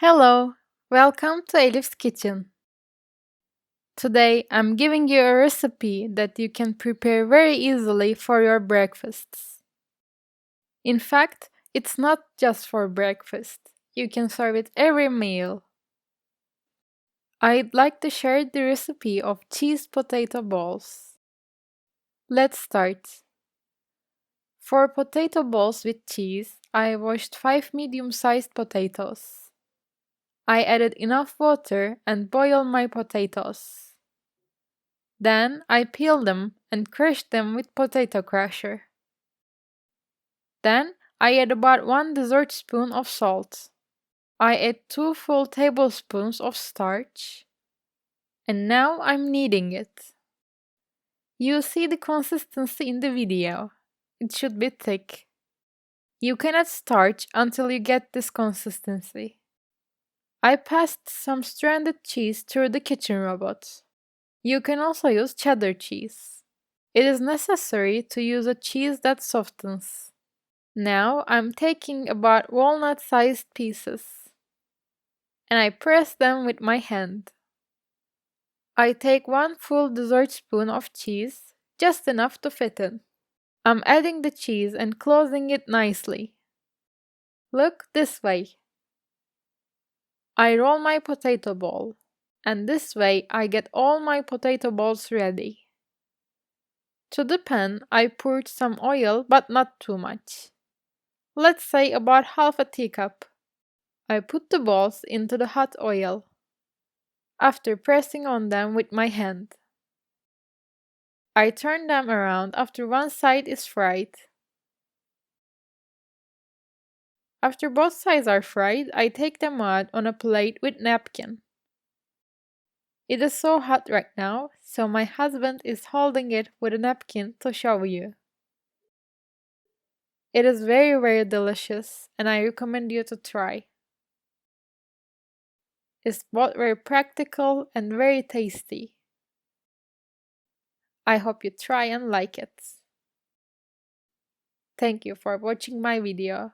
Hello, welcome to Elif's Kitchen. Today I'm giving you a recipe that you can prepare very easily for your breakfasts. In fact, it's not just for breakfast, you can serve it every meal. I'd like to share the recipe of cheese potato balls. Let's start. For potato balls with cheese, I washed 5 medium-sized potatoes. I added enough water and boiled my potatoes. Then I peel them and crush them with potato crusher. Then I add about 1 dessertspoon of salt. I add 2 full tablespoons of starch. And now I'm kneading it. You see the consistency in the video. It should be thick. You can add starch until you get this consistency. I passed some stranded cheese through the kitchen robot. You can also use cheddar cheese. It is necessary to use a cheese that softens. Now I'm taking about walnut-sized pieces and I press them with my hand. I take 1 full dessertspoon of cheese, just enough to fit in. I'm adding the cheese and closing it nicely. Look this way. I roll my potato ball, and this way I get all my potato balls ready. To the pan, I poured some oil, but not too much. Let's say about half a teacup. I put the balls into the hot oil, after pressing on them with my hand. I turn them around after one side is fried. After both sides are fried, I take them out on a plate with napkin. It is so hot right now, so my husband is holding it with a napkin to show you. It is very delicious and I recommend you to try. It's both very practical and very tasty. I hope you try and like it. Thank you for watching my video.